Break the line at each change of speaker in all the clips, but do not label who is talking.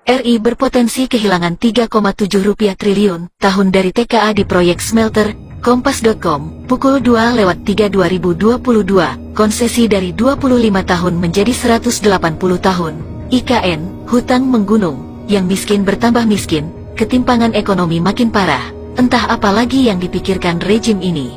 RI berpotensi kehilangan 3,7 triliun tahun dari TKA di proyek smelter. Kompas.com, pukul 2:03 2022, konsesi dari 25 tahun menjadi 180 tahun. IKN, hutang menggunung, yang miskin bertambah miskin, ketimpangan ekonomi makin parah. Entah apa lagi yang dipikirkan rejim ini.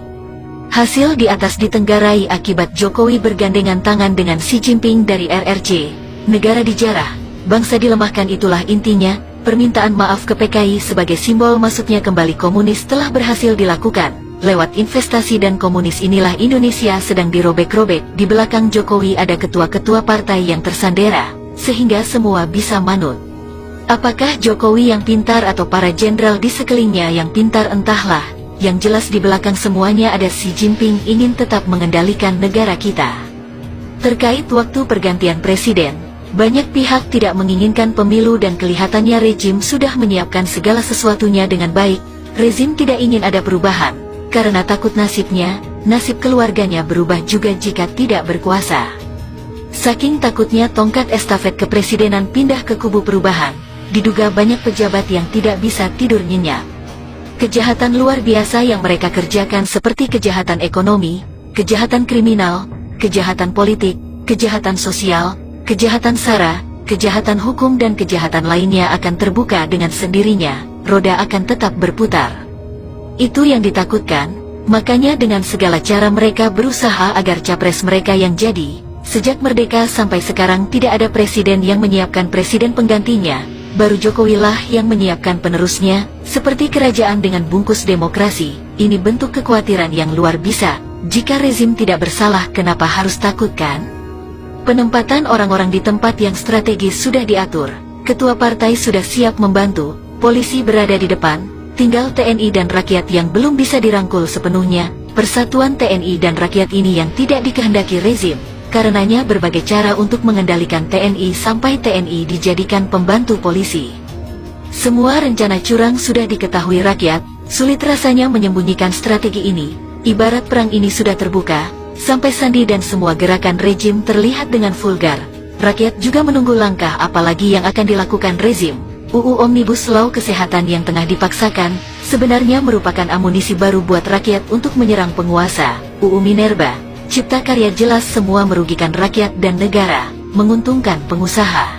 Hasil di atas ditenggarai akibat Jokowi bergandengan tangan dengan Xi Jinping dari RRC. Negara dijarah, bangsa dilemahkan, itulah intinya. Permintaan maaf ke PKI sebagai simbol masuknya kembali komunis telah berhasil dilakukan. Lewat investasi dan komunis inilah Indonesia sedang dirobek-robek. Di belakang Jokowi ada ketua-ketua partai yang tersandera, sehingga semua bisa manut. Apakah Jokowi yang pintar atau para jenderal di sekelilingnya yang pintar, entahlah. Yang jelas di belakang semuanya ada Xi Jinping ingin tetap mengendalikan negara kita. Terkait waktu pergantian presiden, banyak pihak tidak menginginkan pemilu dan kelihatannya rejim sudah menyiapkan segala sesuatunya dengan baik. Rezim tidak ingin ada perubahan, karena takut nasib keluarganya berubah juga jika tidak berkuasa. Saking takutnya tongkat estafet kepresidenan pindah ke kubu perubahan, diduga banyak pejabat yang tidak bisa tidur nyenyak. Kejahatan luar biasa yang mereka kerjakan seperti kejahatan ekonomi, kejahatan kriminal, kejahatan politik, kejahatan sosial, kejahatan SARA, kejahatan hukum dan kejahatan lainnya akan terbuka dengan sendirinya, roda akan tetap berputar. Itu yang ditakutkan, makanya dengan segala cara mereka berusaha agar capres mereka yang jadi. Sejak merdeka sampai sekarang tidak ada presiden yang menyiapkan presiden penggantinya, baru Jokowi lah yang menyiapkan penerusnya, seperti kerajaan dengan bungkus demokrasi. Ini bentuk kekhawatiran yang luar biasa. Jika rezim tidak bersalah, kenapa harus takut kan? Penempatan orang-orang di tempat yang strategis sudah diatur, ketua partai sudah siap membantu, polisi berada di depan, tinggal TNI dan rakyat yang belum bisa dirangkul sepenuhnya. Persatuan TNI dan rakyat ini yang tidak dikehendaki rezim, karenanya berbagai cara untuk mengendalikan TNI sampai TNI dijadikan pembantu polisi. Semua rencana curang sudah diketahui rakyat, sulit rasanya menyembunyikan strategi ini. Ibarat perang ini sudah terbuka, sampai sandi dan semua gerakan rejim terlihat dengan vulgar. Rakyat juga menunggu langkah apalagi yang akan dilakukan rezim. UU Omnibus Law Kesehatan yang tengah dipaksakan, sebenarnya merupakan amunisi baru buat rakyat untuk menyerang penguasa. UU Minerba, Cipta Karya, jelas semua merugikan rakyat dan negara, menguntungkan pengusaha.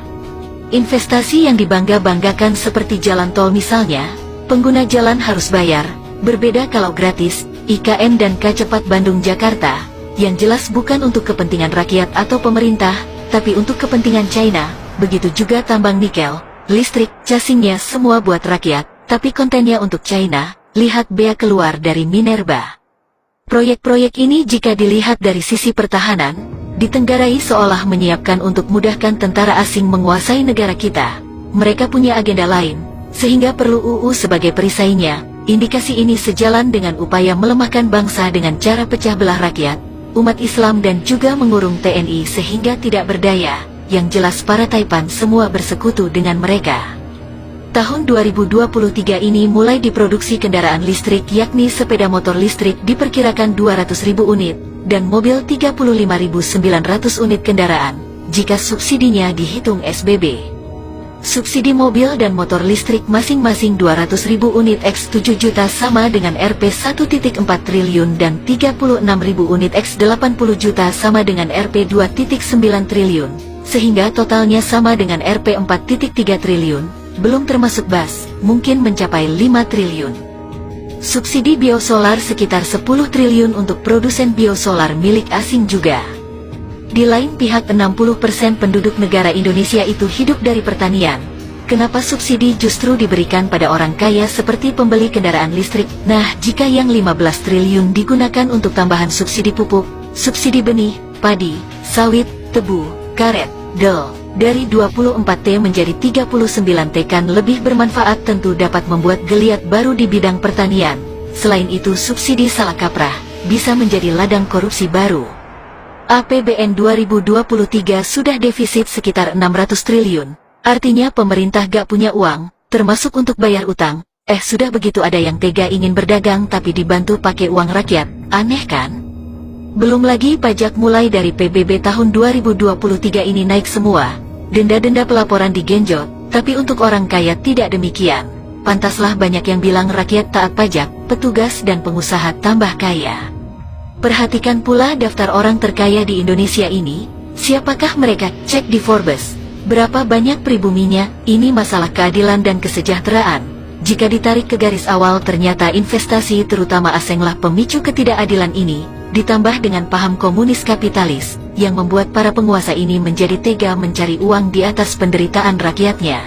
Investasi yang dibangga-banggakan seperti jalan tol misalnya, pengguna jalan harus bayar, berbeda kalau gratis. IKN dan K Cepat Bandung-Jakarta, yang jelas bukan untuk kepentingan rakyat atau pemerintah, tapi untuk kepentingan China. Begitu juga tambang nikel, listrik, casingnya semua buat rakyat, tapi kontennya untuk China. Lihat bea keluar dari Minerba. Proyek-proyek ini jika dilihat dari sisi pertahanan, ditenggarai seolah menyiapkan untuk mudahkan tentara asing menguasai negara kita. Mereka punya agenda lain, sehingga perlu UU sebagai perisainya. Indikasi ini sejalan dengan upaya melemahkan bangsa dengan cara pecah belah rakyat, umat Islam dan juga mengurung TNI sehingga tidak berdaya. Yang jelas para Taipan semua bersekutu dengan mereka. Tahun 2023 ini mulai diproduksi kendaraan listrik, yakni sepeda motor listrik diperkirakan 200.000 unit, dan mobil 35.900 unit kendaraan, jika subsidinya dihitung SBB. Subsidi mobil dan motor listrik masing-masing 200.000 unit X 7 juta sama dengan Rp 1.4 triliun dan 36.000 unit X 80 juta sama dengan Rp 2.9 triliun, sehingga totalnya sama dengan Rp 4.3 triliun, belum termasuk BAS, mungkin mencapai 5 triliun. Subsidi biosolar sekitar 10 triliun untuk produsen biosolar milik asing juga. Di lain pihak 60% penduduk negara Indonesia itu hidup dari pertanian. Kenapa subsidi justru diberikan pada orang kaya seperti pembeli kendaraan listrik? Nah, jika yang 15 triliun digunakan untuk tambahan subsidi pupuk, subsidi benih, padi, sawit, tebu, karet, del, dari 24T menjadi 39T kan lebih bermanfaat, tentu dapat membuat geliat baru di bidang pertanian. Selain itu subsidi salah kaprah, bisa menjadi ladang korupsi baru. APBN 2023 sudah defisit sekitar 600 triliun. Artinya pemerintah gak punya uang, termasuk untuk bayar utang. Sudah begitu ada yang tega ingin berdagang tapi dibantu pakai uang rakyat. Aneh kan? Belum lagi pajak mulai dari PBB tahun 2023 ini naik semua. Denda-denda pelaporan digenjot, Tapi untuk orang kaya tidak demikian. Pantaslah banyak yang bilang rakyat taat pajak, petugas dan pengusaha tambah kaya. Perhatikan pula daftar orang terkaya di Indonesia ini. Siapakah mereka? Cek di Forbes. Berapa banyak pribuminya? Ini masalah keadilan dan kesejahteraan. Jika ditarik ke garis awal, ternyata investasi terutama asinglah pemicu ketidakadilan ini, ditambah dengan paham komunis kapitalis, yang membuat para penguasa ini menjadi tega mencari uang di atas penderitaan rakyatnya.